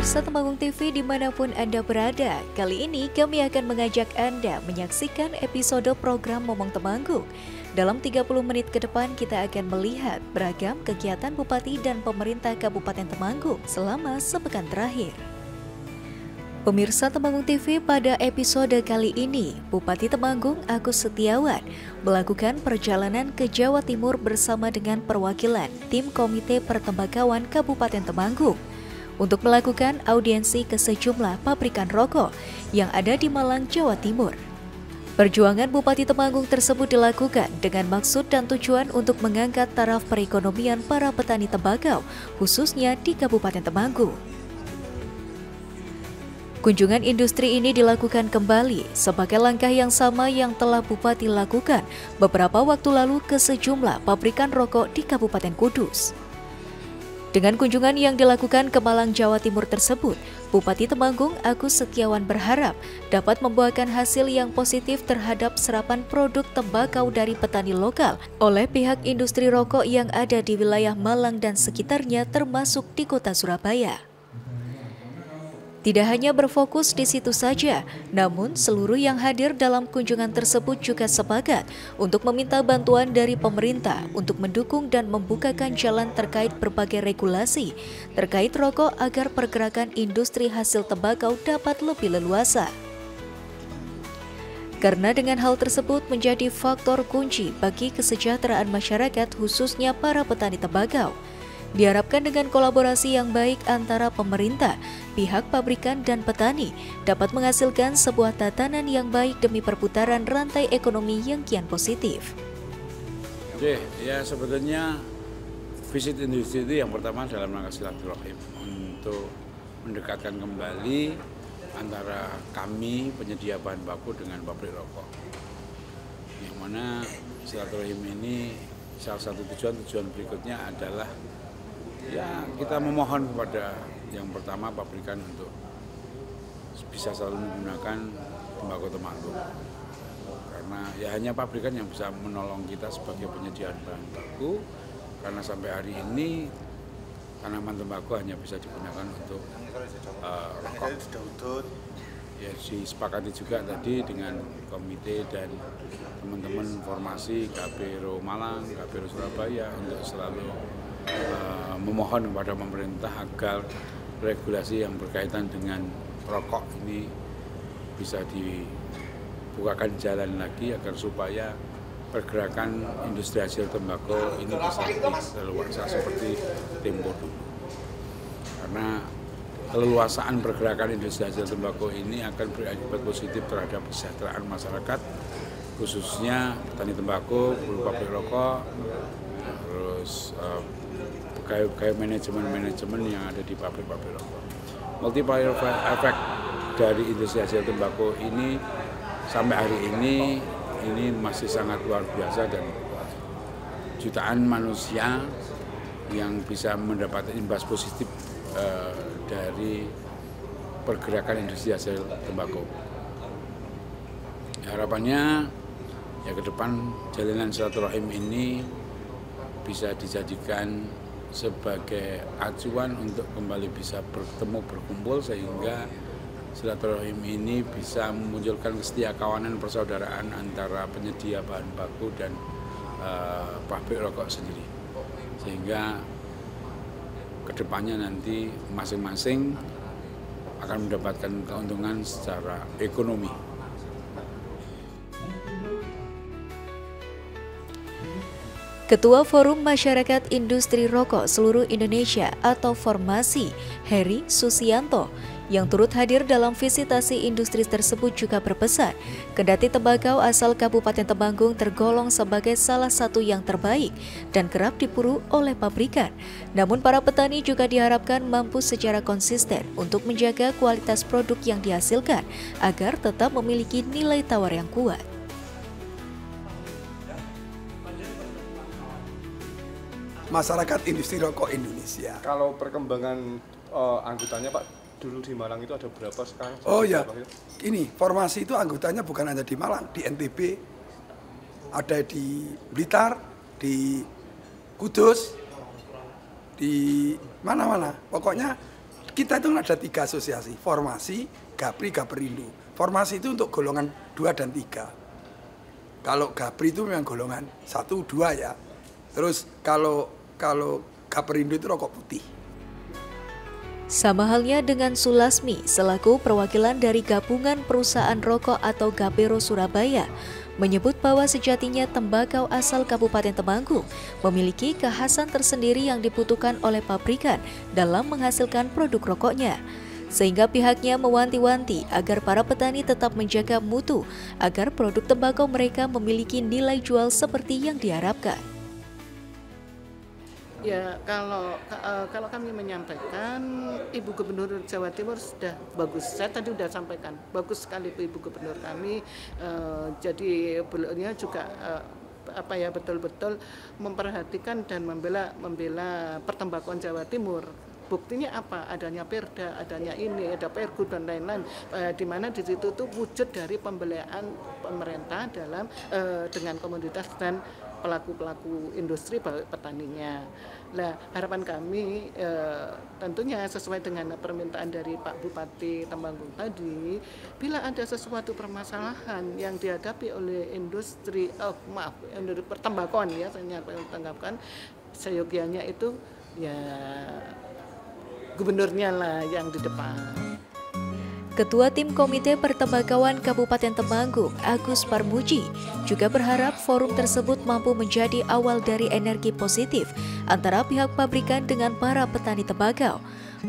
Pemirsa Temanggung TV dimanapun Anda berada, kali ini kami akan mengajak Anda menyaksikan episode program Momong Temanggung. Dalam 30 menit ke depan kita akan melihat beragam kegiatan Bupati dan pemerintah Kabupaten Temanggung selama sepekan terakhir. Pemirsa Temanggung TV, pada episode kali ini, Bupati Temanggung Agus Setiawan melakukan perjalanan ke Jawa Timur bersama dengan perwakilan tim Komite Pertembakauan Kabupaten Temanggung untuk melakukan audiensi ke sejumlah pabrikan rokok yang ada di Malang, Jawa Timur. Perjuangan Bupati Temanggung tersebut dilakukan dengan maksud dan tujuan untuk mengangkat taraf perekonomian para petani tembakau, khususnya di Kabupaten Temanggung. Kunjungan industri ini dilakukan kembali sebagai langkah yang sama yang telah Bupati lakukan beberapa waktu lalu ke sejumlah pabrikan rokok di Kabupaten Kudus. Dengan kunjungan yang dilakukan ke Malang, Jawa Timur tersebut, Bupati Temanggung Agus Setiawan berharap dapat membuahkan hasil yang positif terhadap serapan produk tembakau dari petani lokal oleh pihak industri rokok yang ada di wilayah Malang dan sekitarnya, termasuk di kota Surabaya. Tidak hanya berfokus di situ saja, namun seluruh yang hadir dalam kunjungan tersebut juga sepakat untuk meminta bantuan dari pemerintah untuk mendukung dan membukakan jalan terkait berbagai regulasi terkait rokok agar pergerakan industri hasil tembakau dapat lebih leluasa. Karena dengan hal tersebut menjadi faktor kunci bagi kesejahteraan masyarakat, khususnya para petani tembakau. Diharapkan dengan kolaborasi yang baik antara pemerintah, pihak pabrikan dan petani dapat menghasilkan sebuah tatanan yang baik demi perputaran rantai ekonomi yang kian positif. Oke, ya sebetulnya visit industri itu yang pertama dalam rangka silaturahim untuk mendekatkan kembali antara kami penyedia bahan baku dengan pabrik rokok. Yang mana silaturahim ini salah satu tujuan berikutnya adalah ya kita memohon kepada yang pertama pabrikan untuk bisa selalu menggunakan tembakau Temanggung, karena ya hanya pabrikan yang bisa menolong kita sebagai penyediaan bahan baku, karena sampai hari ini tanaman tembakau hanya bisa digunakan untuk rokok. Ya disepakati juga tadi dengan komite dan teman-teman formasi KPRO Malang, KPRO Surabaya untuk selalu memohon kepada pemerintah agar regulasi yang berkaitan dengan rokok ini bisa dibukakan jalan lagi agar supaya pergerakan industri hasil tembakau ini bisa lebih leluasa seperti tempo dulu. Karena keleluasaan pergerakan industri hasil tembakau ini akan berakibat positif terhadap kesejahteraan masyarakat, khususnya petani tembakau, pabrik rokok, terus pegawai manajemen yang ada di pabrik-pabrik rokok. Multiplier effect dari industri hasil tembakau ini sampai hari ini masih sangat luar biasa, dan jutaan manusia yang bisa mendapat imbas positif dari pergerakan industri hasil tembakau. Harapannya ya ke depan jalinan silaturahim ini bisa dijadikan sebagai acuan untuk kembali bisa bertemu, berkumpul, sehingga silaturahim ini bisa memunculkan kesetiakawanan persaudaraan antara penyedia bahan baku dan pabrik rokok sendiri, sehingga kedepannya nanti masing-masing akan mendapatkan keuntungan secara ekonomi. Ketua Forum Masyarakat Industri Rokok Seluruh Indonesia atau Formasi, Heri Susianto, yang turut hadir dalam visitasi industri tersebut juga berpesan, kendati tembakau asal Kabupaten Temanggung tergolong sebagai salah satu yang terbaik dan kerap diburu oleh pabrikan, namun para petani juga diharapkan mampu secara konsisten untuk menjaga kualitas produk yang dihasilkan agar tetap memiliki nilai tawar yang kuat. Masyarakat industri rokok Indonesia. Kalau perkembangan anggotanya Pak, dulu di Malang itu ada berapa sekarang? Oh ya, ini formasi itu anggotanya bukan hanya di Malang, di NTB, ada di Blitar, di Kudus, di mana-mana. Pokoknya kita itu ada 3 asosiasi, Formasi, Gapri, Gaperindo. Formasi itu untuk golongan 2 dan 3. Kalau Gapri itu memang golongan 1, 2 ya. Terus kalau Gaperindo itu rokok putih. Sama halnya dengan Sulasmi, selaku perwakilan dari Gabungan Perusahaan Rokok atau Gapero Surabaya, menyebut bahwa sejatinya tembakau asal Kabupaten Temanggung memiliki kekhasan tersendiri yang dibutuhkan oleh pabrikan dalam menghasilkan produk rokoknya. Sehingga pihaknya mewanti-wanti agar para petani tetap menjaga mutu agar produk tembakau mereka memiliki nilai jual seperti yang diharapkan. Ya, kalau kami menyampaikan, Ibu Gubernur Jawa Timur sudah bagus. Saya tadi sudah sampaikan, bagus sekali Ibu Gubernur kami. Jadi beliau juga betul-betul memperhatikan dan membela pertembakauan Jawa Timur. Buktinya apa? Adanya Perda, adanya ini, ada Pergub dan lain-lain. Di mana di situ tuh wujud dari pembelian pemerintah dengan komoditas dan pelaku-pelaku industri petaninya. Nah, harapan kami tentunya sesuai dengan permintaan dari Pak Bupati Temanggung tadi, bila ada sesuatu permasalahan yang dihadapi oleh industri pertembakauan ya, saya tanggapkan seyogianya itu ya gubernurnya lah yang di depan. Ketua Tim Komite Pertembakauan Kabupaten Temanggung, Agus Parmuji, juga berharap forum tersebut mampu menjadi awal dari energi positif antara pihak pabrikan dengan para petani tembakau.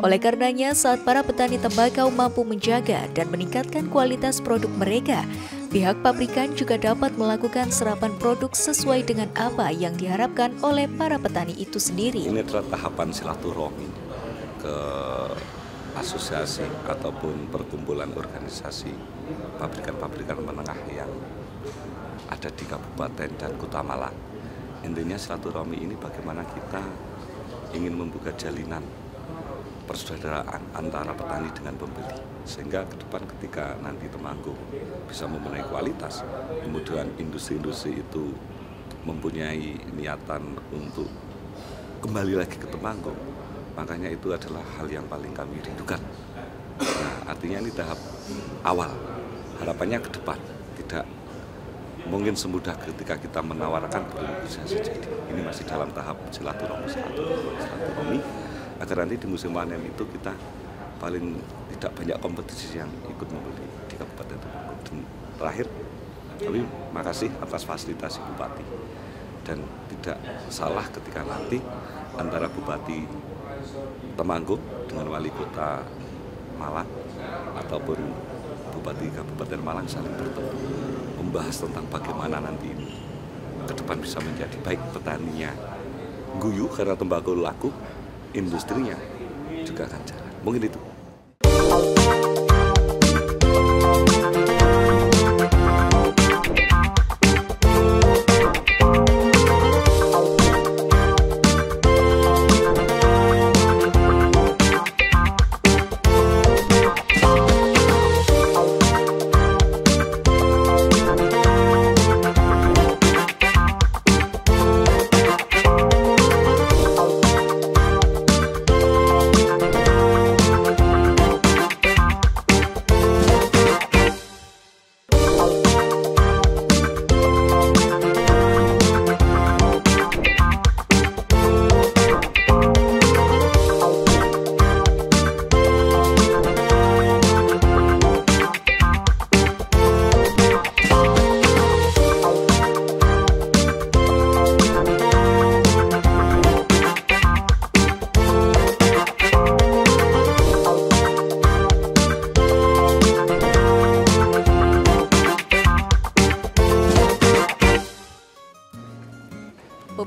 Oleh karenanya, saat para petani tembakau mampu menjaga dan meningkatkan kualitas produk mereka, pihak pabrikan juga dapat melakukan serapan produk sesuai dengan apa yang diharapkan oleh para petani itu sendiri. Ini adalah tahapan silaturahmi ke asosiasi ataupun perkumpulan organisasi pabrikan-pabrikan menengah yang ada di Kabupaten dan Kota Malang. Intinya silaturahmi ini bagaimana kita ingin membuka jalinan persaudaraan antara petani dengan pembeli, sehingga ke depan ketika nanti Temanggung bisa memenuhi kualitas, kemudian industri-industri itu mempunyai niatan untuk kembali lagi ke Temanggung, makanya itu adalah hal yang paling kami rindukan. Nah, artinya ini tahap awal, harapannya ke depan tidak mungkin semudah ketika kita menawarkan produk bisa jadi. Ini masih dalam tahap silaturahmi agar nanti di musim panen itu kita paling tidak banyak kompetisi yang ikut membeli di Kabupaten Temanggung. Dan terakhir, kami makasih atas fasilitasi Bupati, dan tidak salah ketika nanti antara Bupati Temanggung dengan Wali Kota Malang ataupun Bupati Kabupaten Malang saling bertemu membahas tentang bagaimana nanti ini ke depan bisa menjadi baik petaninya guyu karena tembakau laku, industrinya juga akan jalan. Mungkin itu.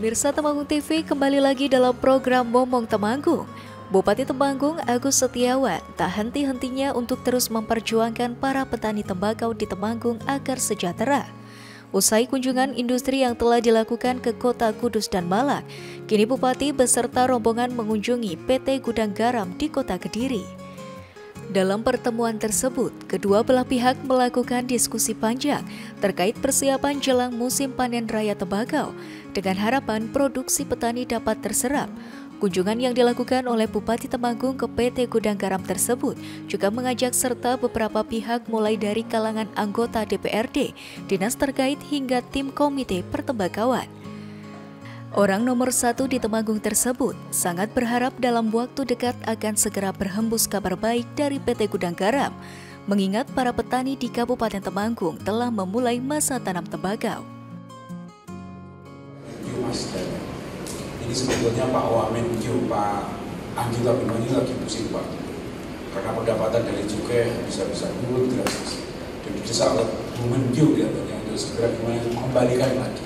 Pemirsa Temanggung TV, kembali lagi dalam program Momong Temanggung. Bupati Temanggung Agus Setiawan tak henti-hentinya untuk terus memperjuangkan para petani tembakau di Temanggung agar sejahtera. Usai kunjungan industri yang telah dilakukan ke Kota Kudus dan Malang, kini Bupati beserta rombongan mengunjungi PT Gudang Garam di Kota Kediri. Dalam pertemuan tersebut, kedua belah pihak melakukan diskusi panjang terkait persiapan jelang musim panen raya tembakau dengan harapan produksi petani dapat terserap, Kunjungan yang dilakukan oleh Bupati Temanggung ke PT Gudang Garam tersebut juga mengajak serta beberapa pihak mulai dari kalangan anggota DPRD, dinas terkait hingga tim komite pertembakauan. Orang nomor 1 di Temanggung tersebut sangat berharap dalam waktu dekat akan segera berhembus kabar baik dari PT Gudang Garam, mengingat para petani di Kabupaten Temanggung telah memulai masa tanam tembakau. Ini sebetulnya Pak Wamen, Pak Anggita Bino ini lagi pusing Pak, karena pendapatan dari cukai bisa turun drastis dan didesak oleh Bu Menkyu katanya untuk segera gimana mengembalikan lagi.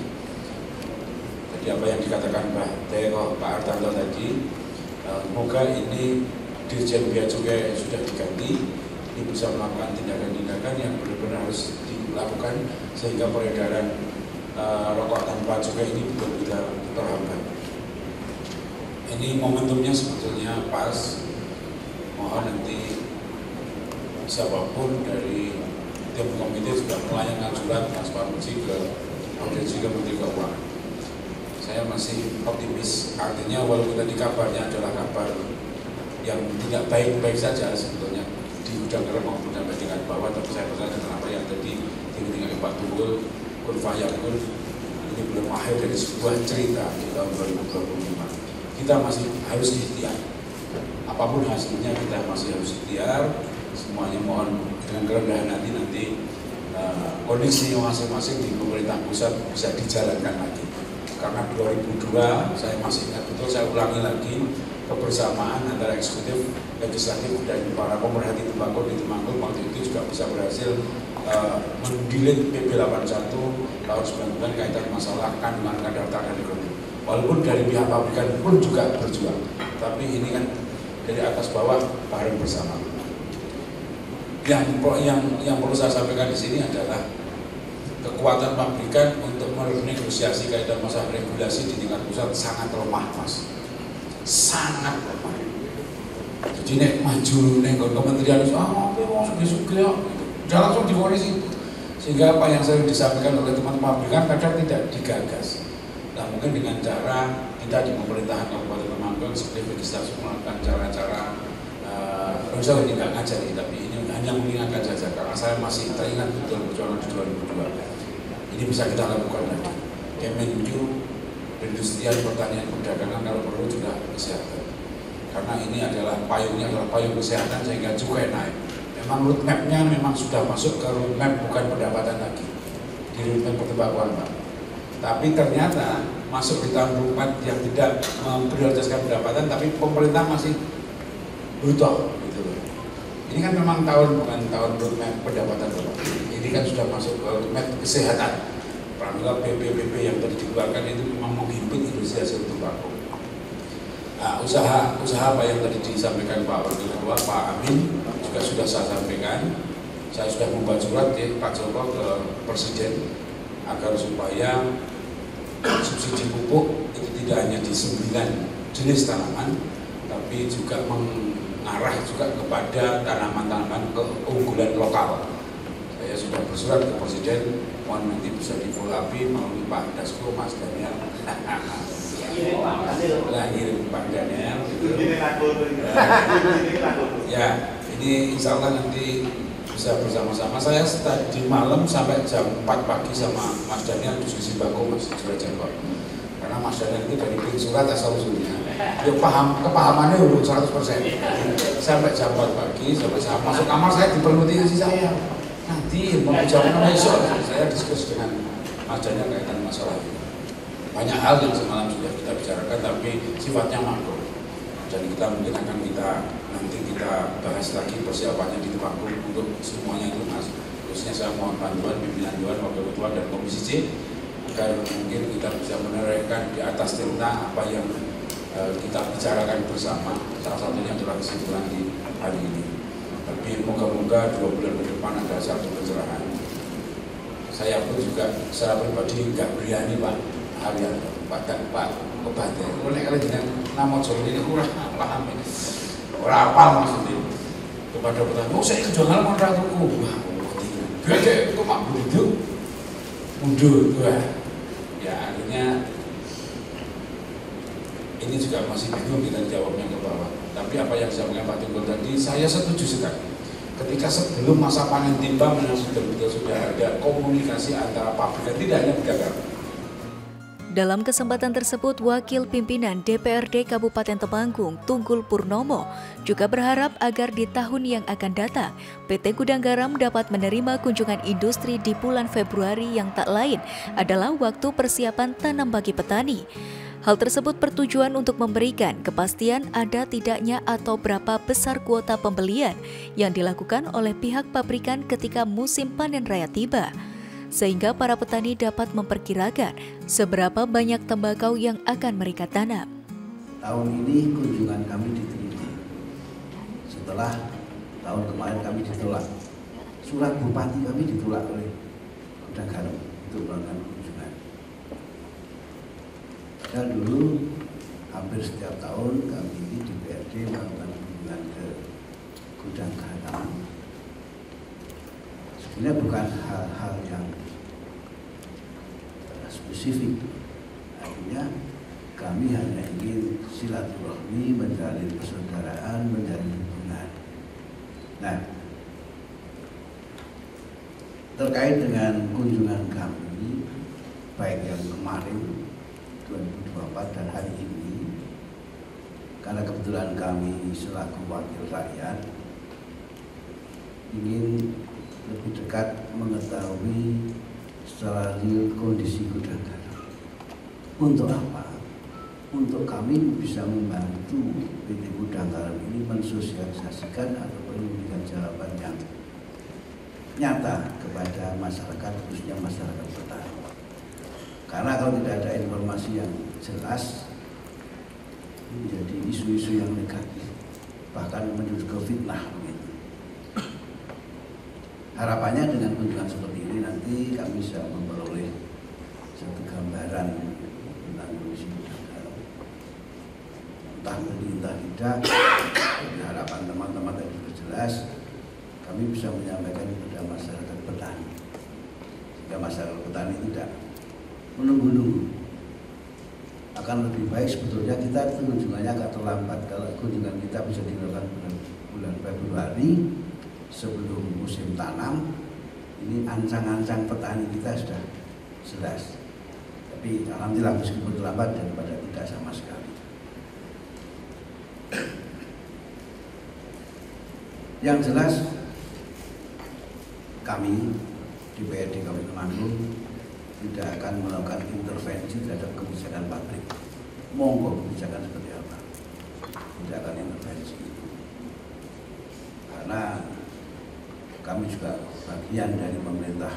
Jadi apa yang dikatakan Pak Artanto tadi, semoga ini Dirjen Bea Cukai sudah diganti, ini bisa melakukan tindakan-tindakan yang benar-benar harus dilakukan sehingga peredaran rokok tanpa cukai ini betul-betul terhambat. Ini momentumnya sebetulnya pas, mohon nanti siapapun dari tim komite juga melayangkan surat transparansi ke Audisi ke Menteri Keuangan. Saya masih optimis, artinya walaupun tadi kabarnya adalah kabar yang tidak baik-baik saja sebetulnya di Gudang Garam maupun sampai tingkat bawah, tapi saya percaya kenapa yang tadi tinggi-tinggi Pak Tunggul, Kurva Yakul, ini belum akhir dari sebuah cerita di tahun 2025. Kita masih harus ikhtiar. Apapun hasilnya kita masih harus ikhtiar. Semuanya mohon dengan kerendahan hati nanti kondisi masing-masing di pemerintah pusat bisa dijalankan lagi. Karena 2002 saya masih ingat betul, saya ulangi lagi, kebersamaan antara eksekutif, legislatif dan para pemerhati tembakau di Temanggung waktu itu juga bisa berhasil mendilit PP 81 tahun 99 kaitan masalah kandungan kadar dan ekonomi. Walaupun dari pihak pabrikan pun juga berjuang, tapi ini kan dari atas bawah bareng bersama. Yang perlu saya sampaikan di sini adalah kekuatan pabrikan untuk menegosiasi kaitan masalah regulasi di tingkat pusat sangat lemah, Mas. Sangat lemah. Jadi nek maju nek kementerian apa mau suge-suge udah langsung dikorisi. Sehingga apa yang sering disampaikan oleh teman-teman pabrikan kadang tidak digagas. Nah, mungkin dengan cara kita di pemerintahan Kabupaten Temanggung seperti legislasi melakukan cara-cara saya tidak ngajari, tapi ini hanya mengingatkan saja karena saya masih teringat betul perjuangan di 2002. Ini bisa kita lakukan lagi. Kemenju, Perindustrian, Pertanian, Perdagangan, kalau perlu juga kesehatan. Karena ini adalah payungnya adalah payung kesehatan sehingga cukai naik. Memang roadmap-nya memang sudah masuk ke roadmap bukan pendapatan lagi di roadmap pertembakauan Pak. Tapi ternyata masuk di tahun 2024 yang tidak memprioritaskan pendapatan, tapi pemerintah masih butuh gitu loh. Ini kan memang bukan tahun roadmap pendapatan loh. Ini kan sudah masuk ke roadmap kesehatan. Pramila PPPP yang tadi dikeluarkan itu memang menghimpit industri hasil tembakau. Nah, usaha apa yang tadi disampaikan Pak Wakil Ketua, Pak Amin juga sudah saya sampaikan. Saya sudah membuat surat Pak Joko ke Presiden agar supaya subsidi pupuk itu tidak hanya di 9 jenis tanaman, tapi juga mengarah juga kepada tanaman-tanaman keunggulan lokal. Saya sudah bersurat ke Presiden, mohon nanti bisa di-follow up melalui Pak Dasko, Mas Daniel. Lahir Pak Daniel. Ya, ini insya Allah nanti bisa bersama-sama. Saya tadi malam sampai jam 4 pagi sama Mas Daniel diskusi bako Mas Joko. Karena Mas Daniel itu dari surat asal usulnya. Dia kepahamannya udah 100%. Sampai jam 4 pagi, sampai saya masuk kamar saya dipeluti si saya. Nanti mau jawabnya besok. Saya diskusi dengan Mas Daniel kaitan masalah itu. Banyak hal yang semalam sudah kita bicarakan, tapi sifatnya makro. Dan kita mungkin akan nanti kita bahas lagi persiapannya di Temanggung untuk semuanya itu Mas. Khususnya saya mohon bantuan pimpinan Dewan Wakil Ketua dan Komisi C agar mungkin kita bisa menerangkan di atas tinta apa yang kita bicarakan bersama. Salah satunya adalah kesimpulan di hari ini. Tapi moga-moga 2 bulan ke depan ada satu pencerahan. Saya pun juga secara pribadi nggak berani Pak harian Pak Kebaten. Oleh kali dengan nama Jawa ini kurang paham ini. Orang apal maksudnya kepada petani. Oh saya kejualan kontraktorku. Wah, gede itu mak mundur. Ya akhirnya ini juga masih bingung kita jawabnya ke bawah. Tapi apa yang disampaikan Pak Tunggul tadi, saya setuju sekali. Ketika sebelum masa panen timba memang sudah ada komunikasi antara pabrikan, tidak hanya pedagang. Dalam kesempatan tersebut, Wakil Pimpinan DPRD Kabupaten Temanggung, Tunggul Purnomo, juga berharap agar di tahun yang akan datang, PT Gudang Garam dapat menerima kunjungan industri di bulan Februari yang tak lain adalah waktu persiapan tanam bagi petani. Hal tersebut bertujuan untuk memberikan kepastian ada tidaknya atau berapa besar kuota pembelian yang dilakukan oleh pihak pabrikan ketika musim panen raya tiba, sehingga para petani dapat memperkirakan seberapa banyak tembakau yang akan mereka tanam. Tahun ini kunjungan kami diterima. Setelah tahun kemarin kami ditolak. Surat bupati kami ditolak oleh Gudang Garam untuk melakukan kunjungan. Dan dulu hampir setiap tahun kami ini di DPRD melakukan kunjungan ke Gudang Garam. Sebenarnya bukan hal-hal yang spesifik, artinya kami hanya ingin silaturahmi, menjalin persaudaraan, menjalin hubungan. Nah, terkait dengan kunjungan kami, baik yang kemarin 2024 dan hari ini, karena kebetulan kami selaku wakil rakyat ingin lebih dekat mengetahui secara real kondisi Gudang Garam. Untuk apa? Untuk kami bisa membantu PT Gudang Garam ini mensosialisasikan atau memberikan jawaban yang nyata kepada masyarakat, khususnya masyarakat petani. Karena kalau tidak ada informasi yang jelas, menjadi isu-isu yang negatif, bahkan menuju ke fitnah begitu. Harapannya dengan kunjungan seperti ini nanti kami bisa memperoleh satu gambaran tentang kondisi Gudang Garam. Entah benar entah tidak, harapan teman-teman tadi sudah jelas, kami bisa menyampaikan kepada masyarakat petani, sehingga masyarakat petani tidak menunggu-nunggu. Akan lebih baik sebetulnya kita kunjungannya agak terlambat. Kalau kunjungan kita bisa dilakukan bulan Februari sebelum musim tanam, ini ancang-ancang petani kita sudah jelas. Tapi alhamdulillah meskipun terlambat daripada tidak sama sekali. Yang jelas kami di DPRD Kabupaten Temanggung tidak akan melakukan intervensi terhadap kebijakan pabrik. Monggo kebijakan seperti apa, tidak akan intervensi. Karena kami juga bagian dari pemerintah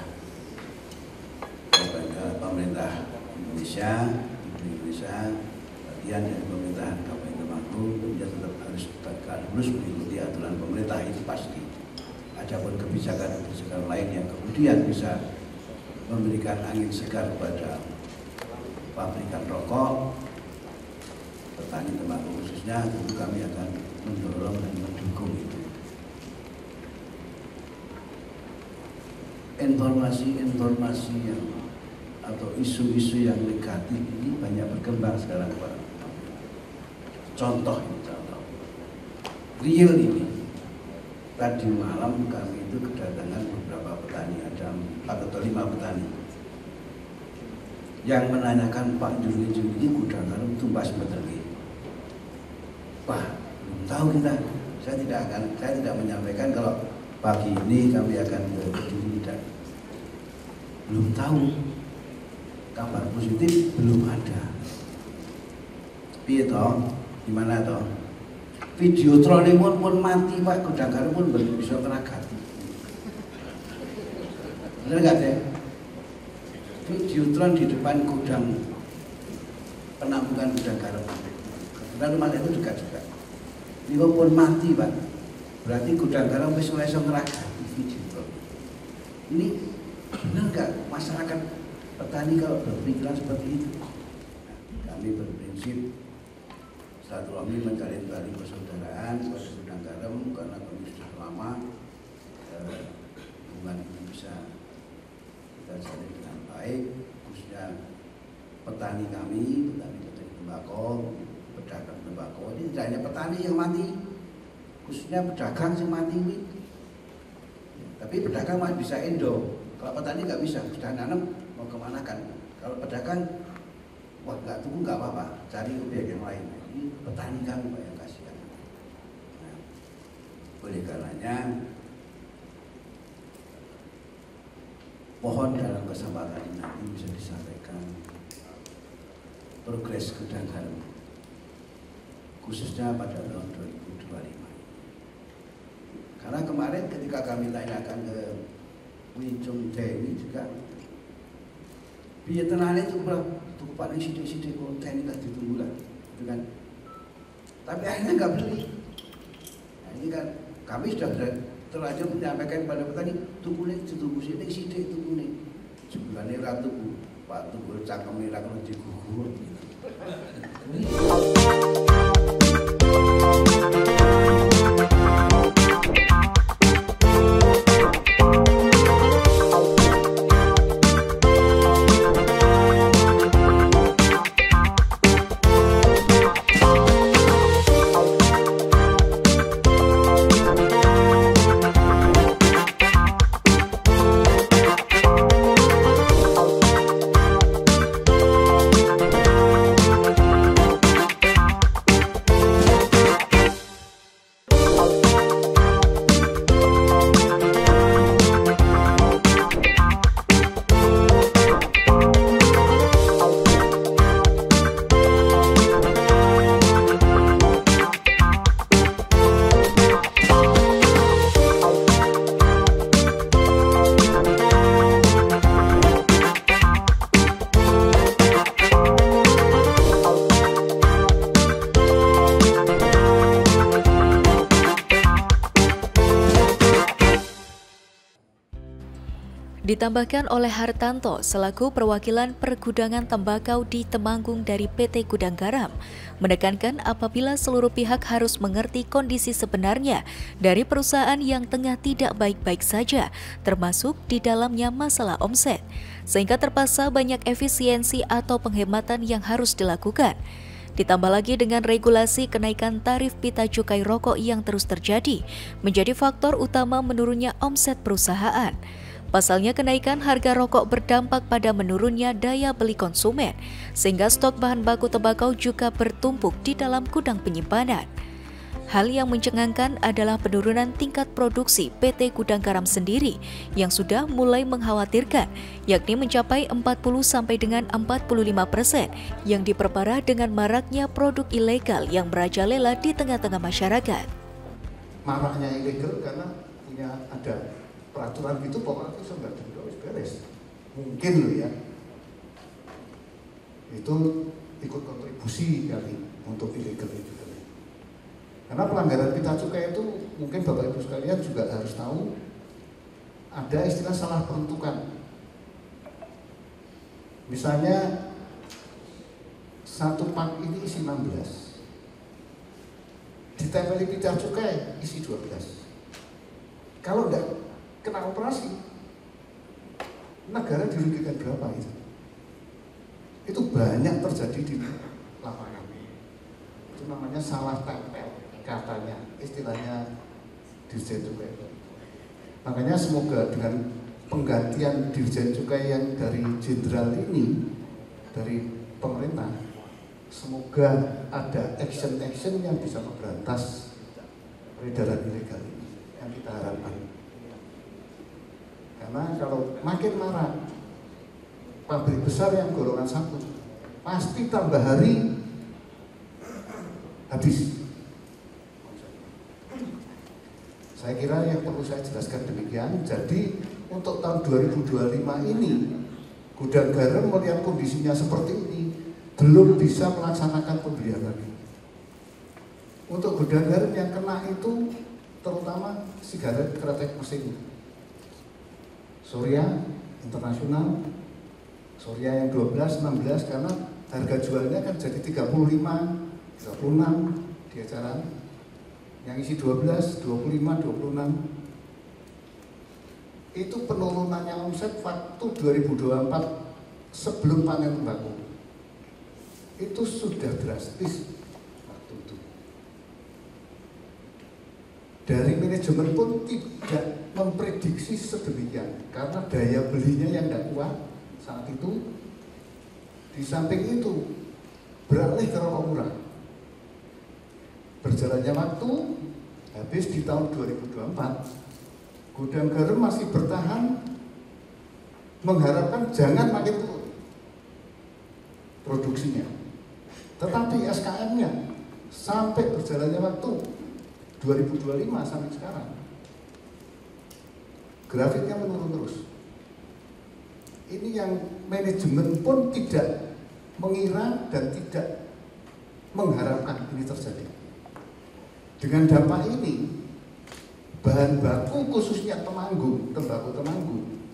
Indonesia, bagian dari pemerintahan Kabupaten Temanggung, tentunya tetap harus mengikuti aturan pemerintah, itu pasti. Adapun kebijakan-kebijakan lain yang kemudian bisa memberikan angin segar kepada pabrikan rokok, petani tembakau khususnya, tentu kami akan mendorong dan mendukung itu. Informasi yang atau isu-isu yang negatif ini banyak berkembang sekarang, Pak. Contoh real ini. Tadi malam kami itu kedatangan beberapa petani, ada 4 atau 5 petani yang menanyakan, Pak, Juli ini Gudang Garam tumbas metergi. Pak, belum tahu kita. Saya tidak menyampaikan kalau pagi ini kami akan ke Kediri, dan belum tahu. Kabar positif belum ada. Piye toh? Gimana toh? Video trone pun mati, Pak. Gudang Garam pun belum bisa teragati. Benar nggak deh? Video tron di depan gudang penampungan Gudang Garam. Dan rumah itu dekat juga. Ini pun mati, Pak. Berarti Gudang Garam wis ora iso ngragati video tron. Ini benar nggak masyarakat petani kalau berpikiran seperti itu? Kami berprinsip silaturahmi, menjalin tali persaudaraan pada Gudang Garam, karena kami sudah lama hubungan ini bisa kita jalin dengan baik, khususnya petani kami, petani tembakau, pedagang tembakau ini tidak hanya petani yang mati, khususnya pedagang yang mati ini. Tapi pedagang masih bisa endo, kalau petani nggak bisa, sudah nanam mau kemana kan? Kalau pedagang, wah nggak tunggu nggak apa-apa, cari objek yang lain. Ini petani kan yang kasihan. Nah, oleh karenanya, mohon dalam kesempatan ini nanti bisa disampaikan progres gudang garam khususnya pada tahun 2025. Karena kemarin ketika kami tanyakan ke Wijung Dewi juga, biaya tenane itu tuh paling sidik-sidik konten kita ditunggu lah, gitu kan. Tapi akhirnya nggak beli. Nah, ini kan kami sudah terlanjur menyampaikan pada petani, tunggu sidik tunggu nih. Sebenarnya ratu Pak Tunggu cangkem merah kalau digugur. Ditambahkan oleh Hartanto selaku perwakilan pergudangan tembakau di Temanggung dari PT Gudang Garam, menekankan apabila seluruh pihak harus mengerti kondisi sebenarnya dari perusahaan yang tengah tidak baik-baik saja, termasuk di dalamnya masalah omset, sehingga terpaksa banyak efisiensi atau penghematan yang harus dilakukan. Ditambah lagi dengan regulasi kenaikan tarif pita cukai rokok yang terus terjadi, menjadi faktor utama menurunnya omset perusahaan. Pasalnya kenaikan harga rokok berdampak pada menurunnya daya beli konsumen, sehingga stok bahan baku tembakau juga bertumpuk di dalam gudang penyimpanan. Hal yang mencengangkan adalah penurunan tingkat produksi PT Gudang Garam sendiri yang sudah mulai mengkhawatirkan, yakni mencapai 40 sampai dengan 45% yang diperparah dengan maraknya produk ilegal yang merajalela di tengah-tengah masyarakat. Maraknya ilegal karena punya ada peraturan gitu, pokoknya itu nggak beres. Mungkin loh ya, itu ikut kontribusi kali untuk ilegal itu. Karena pelanggaran pita cukai itu mungkin Bapak Ibu sekalian juga harus tahu, ada istilah salah peruntukan. Misalnya satu pak ini isi 16, ditempeli pita cukai isi 12. Kalau enggak kena operasi, negara dirugikan berapa itu? Itu banyak terjadi di lapangan. Itu namanya salah tempel, katanya, istilahnya Dirjen Cukai. Makanya semoga dengan penggantian Dirjen Cukai yang dari jenderal ini, dari pemerintah, semoga ada action-action yang bisa memberantas peredaran ilegal ini yang kita harapkan. Karena kalau makin marak pabrik besar yang golongan 1, pasti tambah hari habis. Saya kira yang perlu saya jelaskan demikian. Jadi untuk tahun 2025 ini Gudang Garam melihat kondisinya seperti ini belum bisa melaksanakan pembelian lagi. Untuk Gudang Garam yang kena itu terutama sigaret kretek mesin Surya Internasional, Surya yang 12, 16, karena harga jualnya kan jadi 35, 36 di eceran. Yang isi 12, 25, 26. Itu penurunannya omset waktu 2024 sebelum panen tembakau. Itu sudah drastis Dari manajemen pun tidak memprediksi sedemikian karena daya belinya yang tidak kuat saat itu. Di samping itu beralih ke rokok murah. Berjalannya waktu, habis di tahun 2024, Gudang Garam masih bertahan mengharapkan jangan makin turun produksinya. Tetapi SKM-nya sampai berjalannya waktu 2025 sampai sekarang, grafiknya menurun terus. Ini yang manajemen pun tidak mengira dan tidak mengharapkan ini terjadi. Dengan dampak ini, bahan baku khususnya temanggung, tembakau temanggung,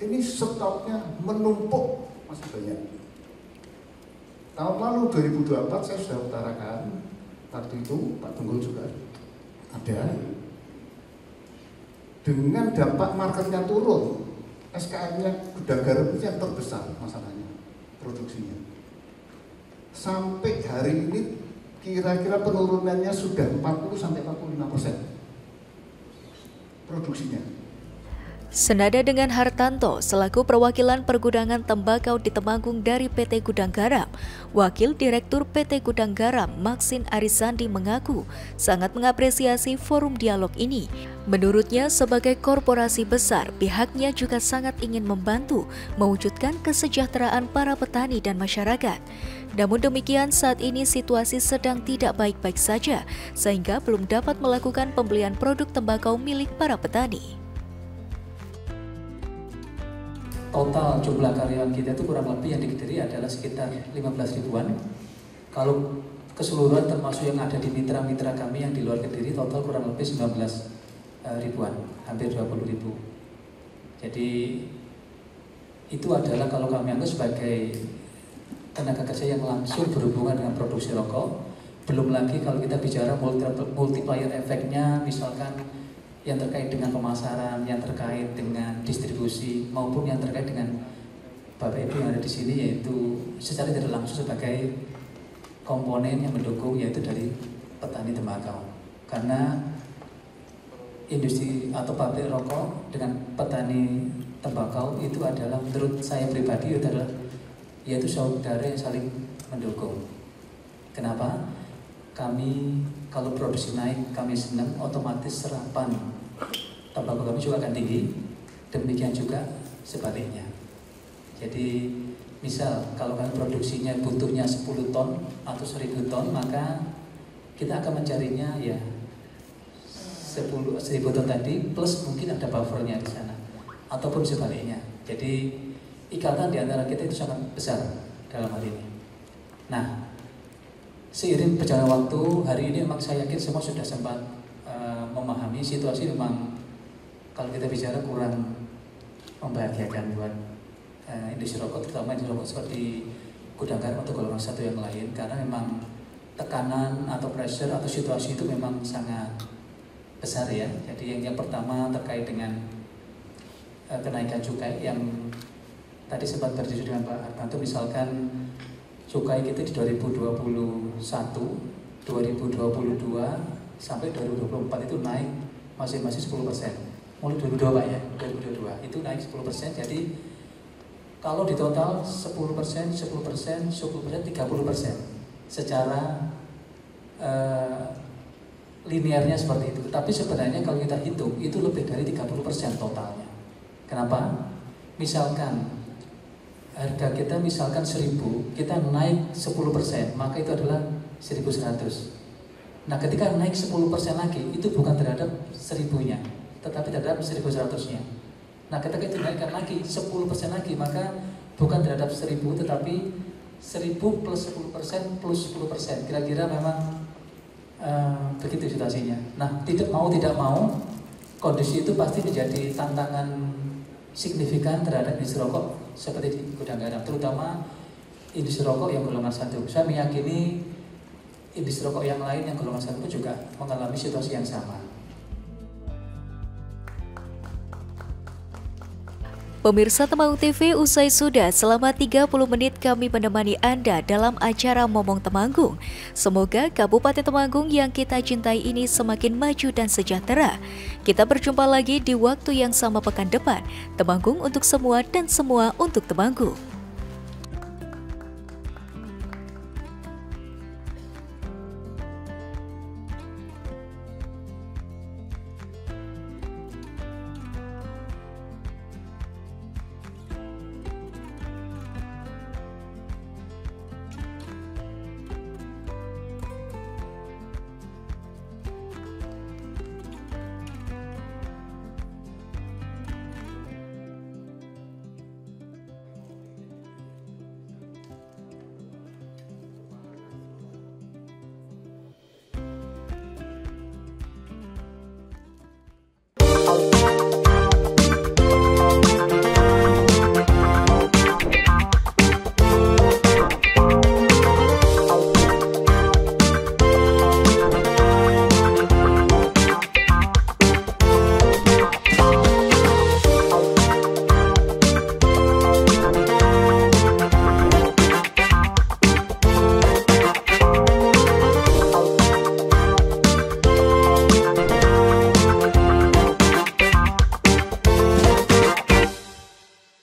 ini stoknya menumpuk masih banyak. Tahun lalu 2024 saya sudah utarakan, waktu itu Pak Tunggul juga ada. Dengan dampak marketnya turun, SKM-nya Gudang Garam itu yang terbesar masalahnya, produksinya. Sampai hari ini kira-kira penurunannya sudah 40-45% produksinya. Senada dengan Hartanto, selaku perwakilan pergudangan tembakau di Temanggung dari PT Gudang Garam, Wakil Direktur PT Gudang Garam, Maksin Arisandi mengaku sangat mengapresiasi forum dialog ini. Menurutnya, sebagai korporasi besar, pihaknya juga sangat ingin membantu mewujudkan kesejahteraan para petani dan masyarakat. Namun demikian, saat ini situasi sedang tidak baik-baik saja, sehingga belum dapat melakukan pembelian produk tembakau milik para petani. Total jumlah karyawan kita itu kurang lebih yang di Kediri adalah sekitar 15 ribuan. Kalau keseluruhan termasuk yang ada di mitra-mitra kami yang di luar Kediri, total kurang lebih 19 ribuan, hampir 20 ribu. Jadi itu adalah kalau kami anggap sebagai tenaga kerja yang langsung berhubungan dengan produksi rokok. Belum lagi kalau kita bicara multiplier efeknya, misalkan yang terkait dengan pemasaran, yang terkait dengan distribusi, maupun yang terkait dengan Bapak Ibu yang ada di sini, yaitu secara tidak langsung sebagai komponen yang mendukung, yaitu dari petani tembakau. Karena industri atau pabrik rokok dengan petani tembakau itu adalah, menurut saya pribadi, itu adalah yaitu saudara yang saling mendukung. Kenapa? Kami kalau produksi naik, kami senang, otomatis serapan tembakau kami juga akan tinggi. Demikian juga sebaliknya. Jadi misal kalau kami produksinya butuhnya 10 ton atau 1000 ton, maka kita akan mencarinya ya 1000 ton tadi plus mungkin ada buffernya di sana, ataupun sebaliknya. Jadi ikatan di antara kita itu sangat besar dalam hal ini. Nah, seiring berjalan waktu, hari ini memang saya yakin semua sudah sempat memahami situasi memang kalau kita bicara kurang membahagiakan buat industri rokok, terutama industri rokok seperti Gudang Garam atau golongan satu yang lain, karena memang tekanan atau pressure atau situasi itu memang sangat besar ya. Jadi yang pertama terkait dengan kenaikan cukai yang tadi sempat berdiskusi dengan Pak Hartanto, misalkan cukai kita di 2021, 2022 sampai 2024 itu naik masing-masing 10%. Mulai 2022 Pak ya, 2022 itu naik 10%. Jadi kalau di total 10%, 10%, 10%, 30% secara linearnya seperti itu. Tapi sebenarnya kalau kita hitung itu lebih dari 30% totalnya. Kenapa? Misalkan harga kita misalkan 1000, kita naik 10%, maka itu adalah 1100. Nah, ketika naik 10% lagi, itu bukan terhadap 1000-nya, tetapi terhadap 1100-nya. Nah, ketika itu naikkan lagi 10% lagi, maka bukan terhadap 1000, tetapi 1000 plus 10% plus 10%. Kira-kira memang begitu situasinya. Nah, tidak mau, kondisi itu pasti menjadi tantangan signifikan terhadap industri rokok seperti di Gudang Garam, terutama industri rokok yang golongan 1. Saya meyakini industri rokok yang lain yang golongan 1 juga mengalami situasi yang sama. Pemirsa Temanggung TV, usai sudah selama 30 menit kami menemani Anda dalam acara Momong Temanggung. Semoga Kabupaten Temanggung yang kita cintai ini semakin maju dan sejahtera. Kita berjumpa lagi di waktu yang sama pekan depan. Temanggung untuk semua dan semua untuk Temanggung.